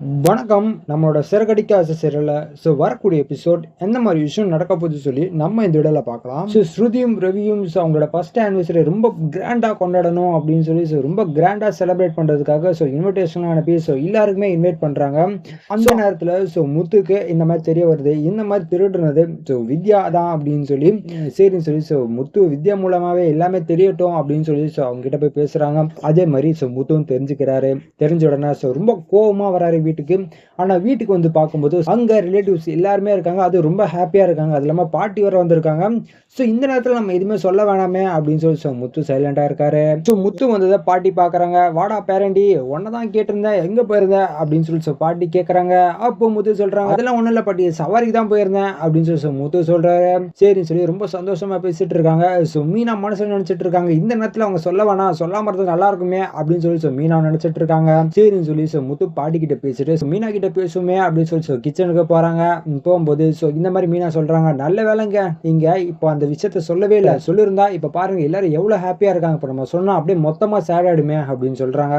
வணக்கம். நம்மளோட சிறகடிக்க ஆசை சீரியல்ல வரக்கூடிய எபிசோட் எந்த மாதிரி விஷயம் நடக்க போகுது சொல்லி நம்ம இந்த வீடியோல பார்க்கலாம். ஸ்ருதியும் ரவியும் அவங்களோட ஃபர்ஸ்ட் ஆனிவர்சரி ரொம்ப கிராண்டா கொண்டாடணும் அப்படின்னு சொல்லி ரொம்ப கிராண்டா செலிப்ரேட் பண்றதுக்காக இன்விடேஷன் அனுப்பி எல்லாருக்குமே இன்வைட் பண்றாங்க. அந்த நேரத்துல முத்துக்கு இந்த மாதிரி தெரிய வருது, இந்த மாதிரி திருடுனது வித்யா தான் அப்படின்னு சொல்லி சரின்னு சொல்லி முத்து வித்யா மூலமாவே எல்லாமே தெரியட்டும் அப்படின்னு சொல்லி அவங்க கிட்ட போய் பேசுறாங்க. அதே மாதிரி முத்துவும் தெரிஞ்சுக்கிறாரு. தெரிஞ்ச உடனே ரொம்ப கோவமா வராரு வீட்டுக்கு. ஆனா வீட்டுக்கு வந்து பார்க்கும்போது அங்க ரிலேட்டிவ்ஸ் எல்லாருமே இருக்காங்க. அது ரொம்ப ஹாப்பியா இருக்காங்க. அது இல்லாம பாட்டி வர வந்திருக்காங்க. இந்த நேரத்துல நம்ம எதுவுமே சொல்ல வேணாமே அப்படின்னு சொல்லி முத்து சைலண்டா இருக்காரு. முத்து வந்ததை பாட்டி பாக்குறாங்க. வாடா பேரண்டி, உன்னதான் கேட்டிருந்தேன், எங்க போயிருந்த அப்படின்னு சொல்லி பாட்டி கேக்குறாங்க. அப்போ முத்து சொல்றாங்க, அதெல்லாம் ஒண்ணும் இல்ல பாட்டி, சவாரிக்கு தான் போயிருந்தேன் அப்படின்னு சொல்லி முத்து சொல்றாரு. சரின்னு சொல்லி ரொம்ப சந்தோஷமா பேசிட்டு இருக்காங்க. மீனா மனசுல நினைச்சிட்டு இருக்காங்க, இந்த நேரத்துல அவங்க சொல்ல வேணாம், சொல்லாம இருந்தா நல்லா இருக்குமே அப்படின்னு சொல்லி மீனா நினைச்சிட்டு இருக்காங்க. சரின்னு சொல்லி முத்து பாட்டி கிட்ட பேசிட்டு மீனா கிட்ட பேசுமே அப்படின்னு சொல்லி கிச்சனுக்கு போறாங்க. போகும்போது இந்த மாதிரி மீனா சொல்றாங்க, நல்ல வேலைங்க நீங்க இப்போ அந்த விஷயத்த சொல்லவே இல்லை, சொல்லியிருந்தா இப்ப பாருங்க எல்லாரும் எவ்வளவு ஹாப்பியா இருக்காங்க, இப்ப நம்ம சொன்னா அப்படியே மொத்தமா சேட் ஆயிடுமே அப்படின்னு சொல்றாங்க.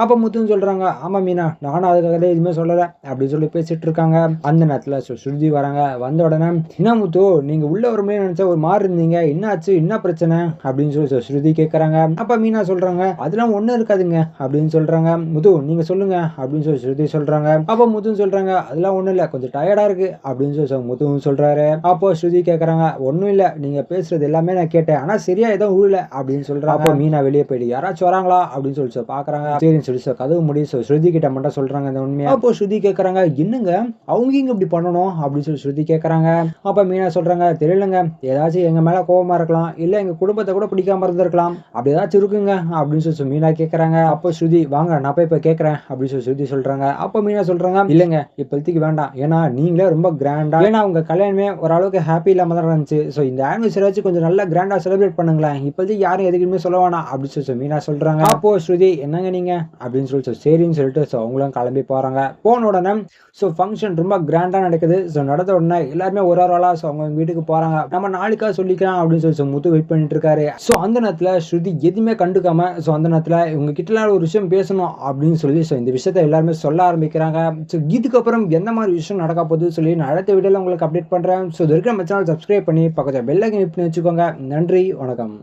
அப்ப முத்துன்னு சொல்றாங்க, ஆமா மீனா, நானும் அதுக்காக எதுவுமே சொல்லல அப்படின்னு சொல்லி பேசிட்டு இருக்காங்க. அந்த நேரத்துல ஸ்ருதி வராங்க. வந்த உடனே, என்ன முத்து நீங்க உள்ள வருமே நினைச்சா ஒரு மாதிரி இருந்தீங்க, என்ன ஆச்சு, என்ன பிரச்சனை அப்படின்னு சொல்லி ஸ்ருதி கேட்கறாங்க. அப்ப மீனா சொல்றாங்க, அதெல்லாம் ஒண்ணும் இருக்காதுங்க அப்படின்னு சொல்றாங்க. முத்து நீங்க சொல்லுங்க அப்படின்னு சொல்லி ஸ்ருதி சொல்றாங்க. அப்ப முத்துன்னு சொல்றாங்க, அதெல்லாம் ஒண்ணும் இல்ல, கொஞ்சம் டயர்டா இருக்கு அப்படின்னு சொல்லி முத்துவும் சொல்றாரு. அப்போ ஸ்ருதி கேட்கறாங்க, ஒண்ணும் இல்ல, நீங்க பேசுறது எல்லாமே நான் கேட்டேன், ஆனா சரியா ஏதோ ஊழல அப்படின்னு சொல்றாங்க. அப்போ மீனா வெளியே போயிடு, யாராச்சும் வராங்களா அப்படின்னு சொல்லி பாக்குறாங்க. சரின்னு சொல்லி கதவு முடி ஸ்ருதி கிட்ட மட்டும் சொல்றாங்க இந்த உண்மையா. அப்போ ஸ்ருதி கேட்கறாங்க, என்னங்க அவங்க இங்க இப்படி பண்ணணும் அப்படின்னு சொல்லி ஸ்ருதி கேட்கறாங்க. அப்ப மீனா சொல்றாங்க, தெரியலங்க, ஏதாச்சும் எங்க மேல கோபமா இருக்கலாம், இல்ல எங்க குடும்பத்தை கூட பிடிக்காம இருந்திருக்கலாம், அப்படி ஏதாச்சும் இருக்குங்க அப்படின்னு சொல்லி மீனா கேட்கறாங்க. அப்போ ஸ்ருதி, வாங்க நான் போய் இப்ப கேட்கறேன் அப்படின்னு சொல்லி ஸ்ருதி சொல்றாங்க. அப்ப மீனா சொல்றாங்க, இல்லங்க இப்போதைக்கு வேண்டாம், ஏன்னா நீங்களே ரொம்ப கிராண்டா, ஏன்னா உங்க கல்யாணமே ஓரளவுக்கு ஹாப்பி இல்லாம தான் இருந்துச்சு, இந்த ஆனிவர்சரி வச்சு கொஞ்சம் நல்லா கிராண்டா செலிப்ரேட் பண்ணுங்களேன், இப்போதைக்கு யாரும் எதுக்குமே சொல்ல வேணாம் அப்படின்னு சொல்லி மீனா சொல்றாங்க. அப்போ ஸ்ருதி, என்னங்க நீங்க அப்படின்னு சொல்லி சரின்னு சொல்லிட்டு அவங்களும் கிளம்பி போறாங்க. போன உடனே ஃபங்க்ஷன் ரொம்ப கிராண்டா நடக்குது. நடந்த உடனே எல்லாருமே ஒரு ஆளா அவங்க வீட்டுக்கு போறாங்க. நம்ம நாளைக்கா சொல்லிக்கலாம் அப்படின்னு சொல்லி முத்து வெயிட் பண்ணிட்டு இருக்காரு. அந்த நேரத்துல ஸ்ருதி எதுவுமே கண்டுக்காம அந்த நேரத்துல இவங்க கிட்ட ஒரு விஷயம் பேசணும் அப்படின்னு சொல்லி இந்த விஷயத்த எல்லாருமே சொல்ல ஆரம்பிக்கிறாங்க. இதுக்கப்புறம் எந்த மாதிரி விஷயம் நடக்க போகுது சொல்லி நான் அடுத்த வீடியோல உங்களுக்கு அப்டேட் பண்றேன். இது வரைக்கும் நம்ம சேனல் சப்ஸ்கிரைப் பண்ணி பக்கத்துல பெல் ஐகான் கிளிக் பண்ணி வச்சுக்கோங்க. நன்றி, வணக்கம்.